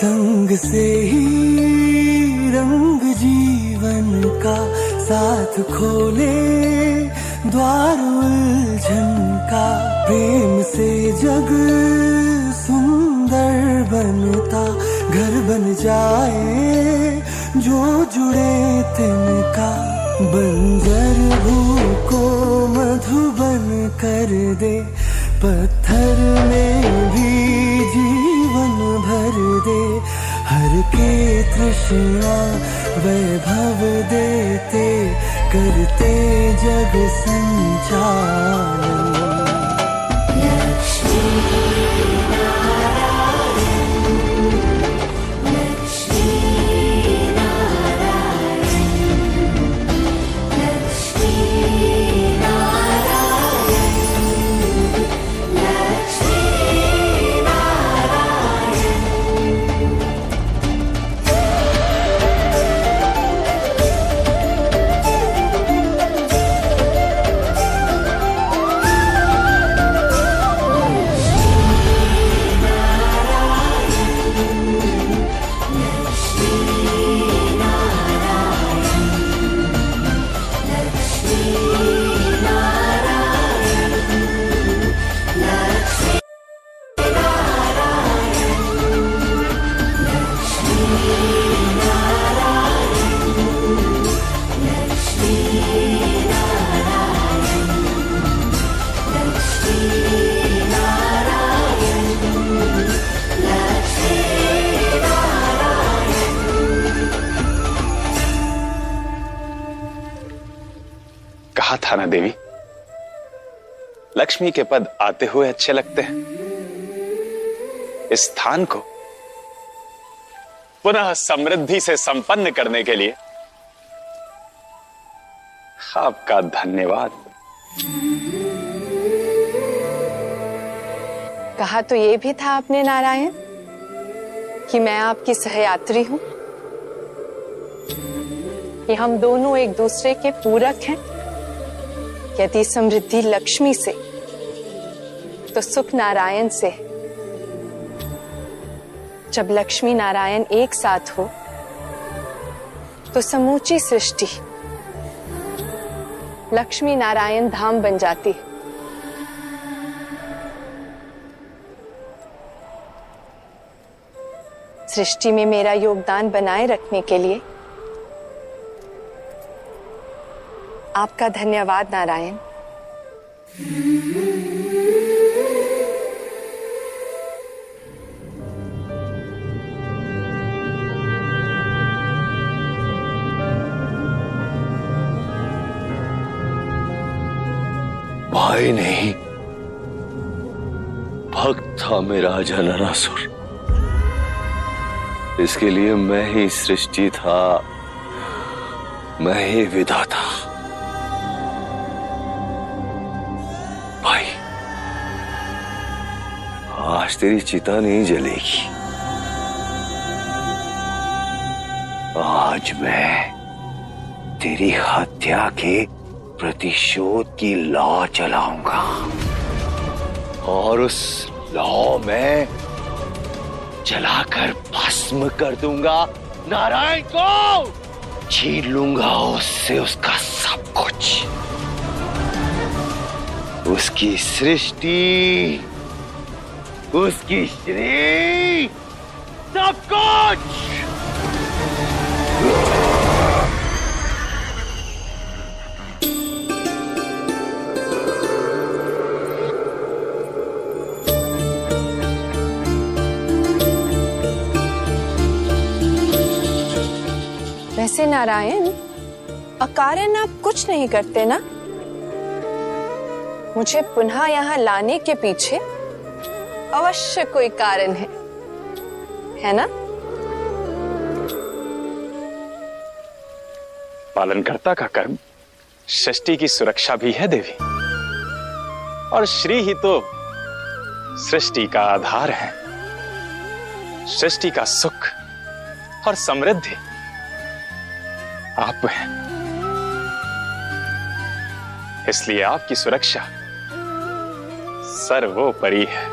संग से ही रंग जीवन का साथ खोले द्वार उलझन का। प्रेम से जग सुंदर बनता, घर बन जाए जो जुड़े तिनका। बंजर भू को मधुबन कर दे, पत्थर में भी जीवन भर दे। हर के तृष्णा वैभव देते, करते जग संचालन। कहा था ना देवी, लक्ष्मी के पद आते हुए अच्छे लगते हैं। इस स्थान को पुनः समृद्धि से संपन्न करने के लिए आपका धन्यवाद। कहा तो ये भी था आपने नारायण कि मैं आपकी सहयात्री हूं, कि हम दोनों एक दूसरे के पूरक हैं। यदि समृद्धि लक्ष्मी से तो सुख नारायण से। जब लक्ष्मी नारायण एक साथ हो तो समूची सृष्टि लक्ष्मी नारायण धाम बन जाती है। सृष्टि में मेरा योगदान बनाए रखने के लिए आपका धन्यवाद नारायण। भाई नहीं, भक्त था मेरा राजा नरासुर। इसके लिए मैं ही सृष्टि था, मैं ही विधाता। भाई, आज तेरी चिता नहीं जलेगी। आज मैं तेरी हत्या के प्रतिशोध की लौ चलाऊंगा और उस लौ में जलाकर भस्म कर दूंगा नारायण को। छीन लूंगा उससे उसका सब कुछ, उसकी सृष्टि, उसकी श्री, सब कुछ। वैसे नारायण, अकारण आप कुछ नहीं करते ना? मुझे पुनः यहाँ लाने के पीछे अवश्य कोई कारण है ना? पालनकर्ता का कर्म सृष्टि की सुरक्षा भी है देवी, और श्री ही तो सृष्टि का आधार है। सृष्टि का सुख और समृद्धि आप हैं, इसलिए आपकी सुरक्षा सर्वोपरि है।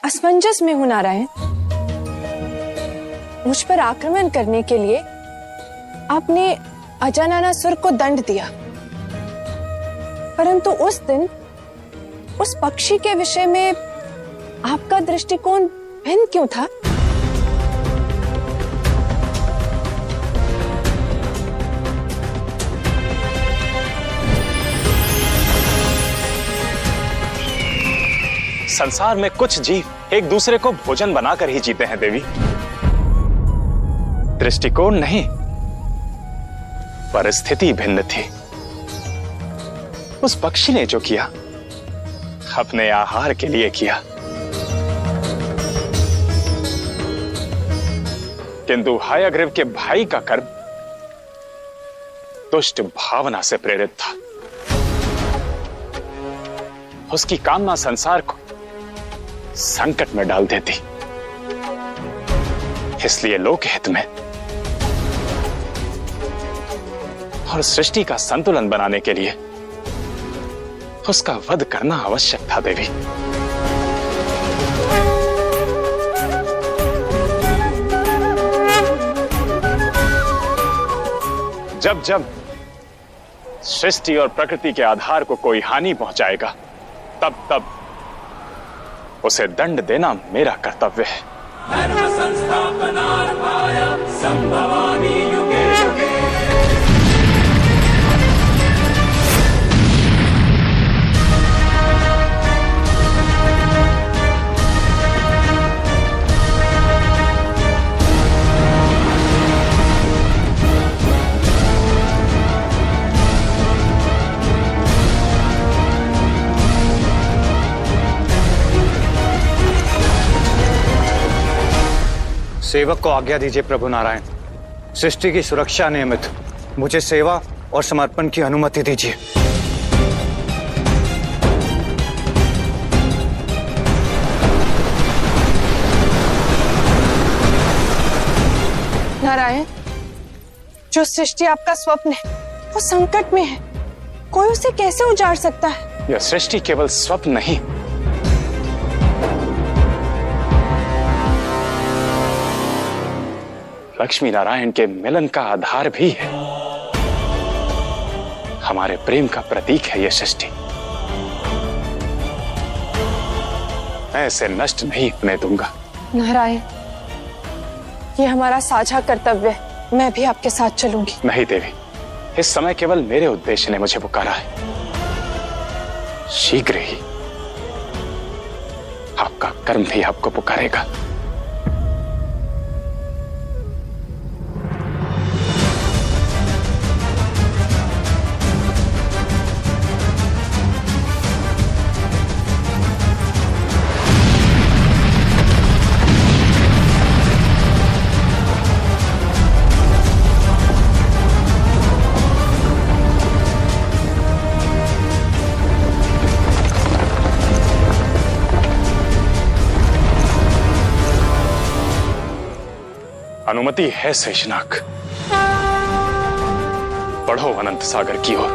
असमंजस में हूं नारायण। मुझ पर आक्रमण करने के लिए आपने अजाननासुर को दंड दिया, परंतु उस दिन उस पक्षी के विषय में आपका दृष्टिकोण भिन्न क्यों था? संसार में कुछ जीव एक दूसरे को भोजन बनाकर ही जीते हैं देवी। दृष्टिकोण नहीं, परिस्थिति भिन्न थी। उस पक्षी ने जो किया अपने आहार के लिए किया, किंतु हयग्रीव के भाई का कर्म दुष्ट भावना से प्रेरित था। उसकी कामना संसार को संकट में डाल देती। इसलिए लोकहित में और सृष्टि का संतुलन बनाने के लिए उसका वध करना आवश्यक था देवी। जब जब सृष्टि और प्रकृति के आधार को कोई हानि पहुंचाएगा, तब तब उसे दंड देना मेरा कर्तव्य है। धर्म संस्थापनार्थाय संभवामि युगे युगे। सेवक को आज्ञा दीजिए प्रभु नारायण। सृष्टि की सुरक्षा निमित्त मुझे सेवा और समर्पण की अनुमति दीजिए। नारायण, जो सृष्टि आपका स्वप्न है वो संकट में है। कोई उसे कैसे उजाड़ सकता है? यह सृष्टि केवल स्वप्न नहीं, लक्ष्मी नारायण के मिलन का आधार भी है। हमारे प्रेम का प्रतीक है यह सृष्टि। मैं इसे नष्ट नहीं होने दूंगा। नारायण, ये हमारा साझा कर्तव्य है। मैं भी आपके साथ चलूंगी। नहीं देवी, इस समय केवल मेरे उद्देश्य ने मुझे पुकारा है। शीघ्र ही आपका कर्म भी आपको पुकारेगा। अनुमति है शेषनाग, बढ़ो अनंत सागर की ओर।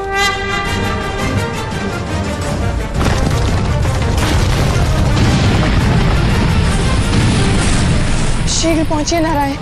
शीघ्र पहुंचिए नारायण।